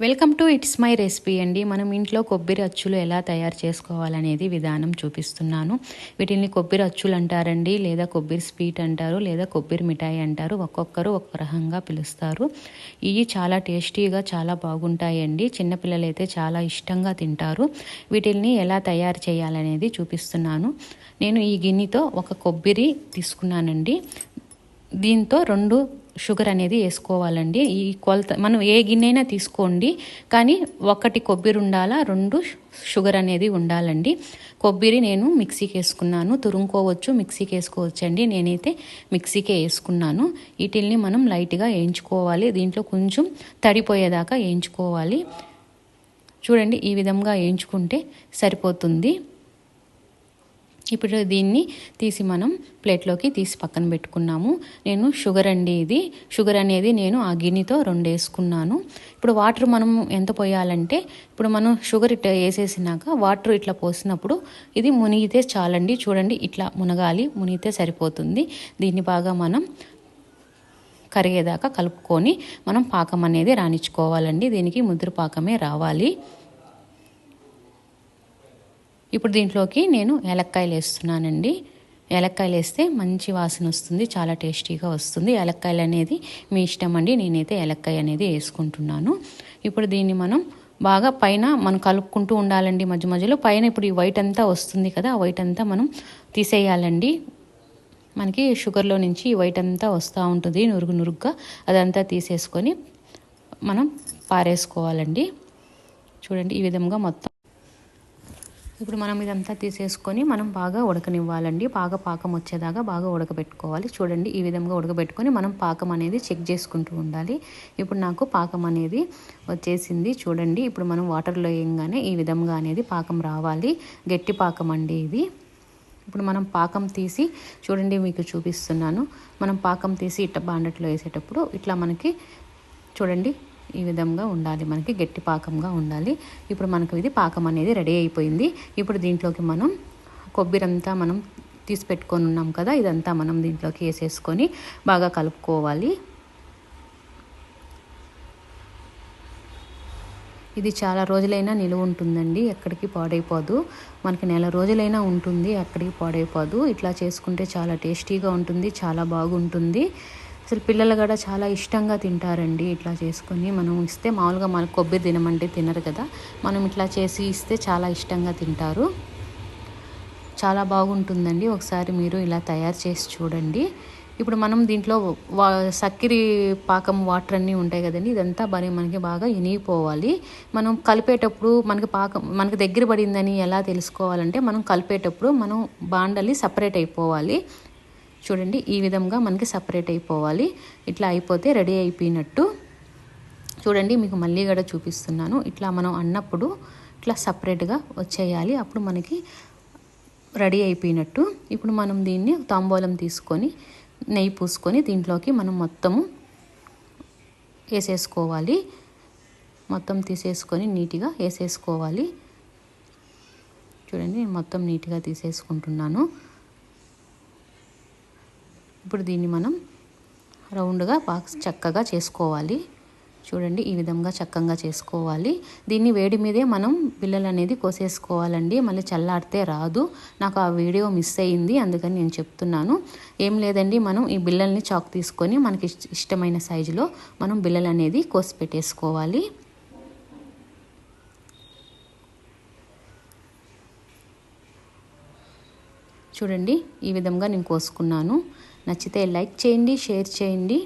Welcome to it's my recipe అండి. మనం ఇంట్లో కొబ్బరి అచ్చులు ఎలా తయారు చేసుకోవాలనేది విధానం చూపిస్తున్నాను. వీటిని కొబ్బరి అచ్చులు అంటారండి, లేదా కొబ్బరి స్వీట్ అంటారు, లేదా కొబ్బరి మిఠాయి అంటారు. ఒక్కొక్కరు ఒక్క రకంగా పిలుస్తారు. ఇవి చాలా టేస్టీగా చాలా బాగుంటాయండి. చిన్నపిల్లలు అయితే చాలా ఇష్టంగా తింటారు. వీటిని ఎలా తయారు చేయాలనేది చూపిస్తున్నాను. నేను ఈ గిన్నెతో ఒక కొబ్బరి తీసుకున్నానండి. దీంతో 2 షుగర్ అనేది వేసుకోవాలండి. ఈ కొలత మనం ఏ గిన్నె తీసుకోండి, కానీ 1 కొబ్బరి ఉండాలా, 2 షుగర్ అనేది ఉండాలండి. కొబ్బరి నేను మిక్సీకి వేసుకున్నాను. తురుముకోవచ్చు, మిక్సీకి వేసుకోవచ్చు అండి. నేనైతే మిక్సీకే వేసుకున్నాను. వీటిల్ని మనం లైట్గా వేయించుకోవాలి. దీంట్లో కొంచెం తడిపోయేదాకా వేయించుకోవాలి. చూడండి, ఈ విధంగా వేయించుకుంటే సరిపోతుంది. ఇప్పుడు దీన్ని తీసి మనం ప్లేట్లోకి తీసి పక్కన పెట్టుకున్నాము. నేను షుగర్ అండి, ఇది షుగర్ అనేది నేను ఆ గిన్నెతో 2 వేసుకున్నాను. ఇప్పుడు వాటర్ మనం ఎంత పోయాలంటే, ఇప్పుడు మనం షుగర్ ఇట్లా వేసేసినాక వాటర్ ఇట్లా పోసినప్పుడు ఇది మునిగితే చాలండి. చూడండి, ఇట్లా మునగాలి, మునిగితే సరిపోతుంది. దీన్ని బాగా మనం కరిగేదాకా కలుపుకొని మనం పాకం అనేది రానిచ్చుకోవాలండి. దీనికి ముద్ర పాకమే రావాలి. ఇప్పుడు దీంట్లోకి నేను ఏలక్కాయలు వేస్తున్నానండి. ఏలక్కాయలు వేస్తే మంచి వాసన వస్తుంది, చాలా టేస్టీగా వస్తుంది. ఏలక్కాయలు అనేది మీ ఇష్టం అండి. నేనైతే ఏలక్కాయ అనేది వేసుకుంటున్నాను. ఇప్పుడు దీన్ని మనం బాగా పైన మనం కలుపుకుంటూ ఉండాలండి. మధ్య మధ్యలో పైన ఇప్పుడు ఈ వైట్ అంతా వస్తుంది కదా, ఆ వైట్ అంతా మనం తీసేయాలండి. మనకి షుగర్లో నుంచి ఈ వైట్ అంతా వస్తూ ఉంటుంది, నురుగు నురుగ్గా. అదంతా తీసేసుకొని మనం పారేసుకోవాలండి. చూడండి, ఈ విధంగా మొత్తం. ఇప్పుడు మనం ఇదంతా తీసేసుకొని మనం బాగా ఉడకనివ్వాలండి. బాగా పాకం వచ్చేదాకా బాగా ఉడకబెట్టుకోవాలి. చూడండి, ఈ విధంగా ఉడకబెట్టుకొని మనం పాకం అనేది చెక్ చేసుకుంటూ ఉండాలి. ఇప్పుడు నాకు పాకం అనేది వచ్చేసింది. చూడండి, ఇప్పుడు మనం వాటర్లో వేయగానే ఈ విధంగా అనేది పాకం రావాలి. గట్టి పాకం అండి ఇది. ఇప్పుడు మనం పాకం తీసి చూడండి, మీకు చూపిస్తున్నాను. మనం పాకం తీసి ఇట్లా బాండట్లో వేసేటప్పుడు ఇట్లా మనకి చూడండి ఈ విధంగా ఉండాలి, మనకి గట్టి పాకంగా ఉండాలి. ఇప్పుడు మనకు ఇది పాకం అనేది రెడీ అయిపోయింది. ఇప్పుడు దీంట్లోకి మనం కొబ్బరి అంతా మనం తీసి పెట్టుకొని ఉన్నాం కదా, ఇదంతా మనం దీంట్లోకి వేసేసుకొని బాగా కలుపుకోవాలి. ఇది చాలా రోజులైనా నిలువ ఉంటుందండి, ఎక్కడికి పాడైపోదు. మనకి నెల రోజులైనా ఉంటుంది, ఎక్కడికి పాడైపోదు. ఇట్లా చేసుకుంటే చాలా టేస్టీగా ఉంటుంది, చాలా బాగుంటుంది. అసలు పిల్లలు కూడా చాలా ఇష్టంగా తింటారండి. ఇట్లా చేసుకొని మనం ఇస్తే, మామూలుగా మనకు కొబ్బరి తినమంటే తినరు కదా, మనం ఇట్లా చేసి ఇస్తే చాలా ఇష్టంగా తింటారు. చాలా బాగుంటుందండి. ఒకసారి మీరు ఇలా తయారు చేసి చూడండి. ఇప్పుడు మనం దీంట్లో చక్కెర పాకం వాటర్ అన్నీ ఉంటాయి కదండి, ఇదంతా మనకి బాగా ఇనిగిపోవాలి. మనం కలిపేటప్పుడు మనకి దగ్గర పడిందని ఎలా తెలుసుకోవాలంటే, మనం కలిపేటప్పుడు మనం బాండలి సపరేట్ అయిపోవాలి. చూడండి, ఈ విధంగా మనకి సపరేట్ అయిపోవాలి. ఇట్లా అయిపోతే రెడీ అయిపోయినట్టు. చూడండి, మీకు మళ్ళీ కూడా చూపిస్తున్నాను. ఇట్లా మనం అన్నప్పుడు ఇట్లా సపరేట్గా వచ్చేయాలి, అప్పుడు మనకి రెడీ అయిపోయినట్టు. ఇప్పుడు మనం దీన్ని తాంబూలం తీసుకొని నెయ్యి పూసుకొని దీంట్లోకి మనం మొత్తము వేసేసుకోవాలి. మొత్తం తీసేసుకొని నీట్గా వేసేసుకోవాలి. చూడండి, నేను మొత్తం నీట్గా తీసేసుకుంటున్నాను. ఇప్పుడు దీన్ని మనం రౌండ్గా బాగా చక్కగా చేసుకోవాలి. చూడండి, ఈ విధంగా చక్కగా చేసుకోవాలి. దీన్ని వేడి మీదే మనం బిళ్ళలు అనేది కోసేసుకోవాలండి, మళ్ళీ చల్లారితే రాదు. నాకు ఆ వీడియో మిస్ అయ్యింది, అందుకని నేను చెప్తున్నాను. ఏం లేదండి, మనం ఈ బిళ్ళల్ని చాకు తీసుకొని మనకి ఇష్టమైన సైజులో మనం బిళ్ళలు అనేది కోసి పెట్టేసుకోవాలి. చూడండి, ఈ విధంగా నేను కోసుకున్నాను. నచ్చితే లైక్ చేయండి, షేర్ చేయండి.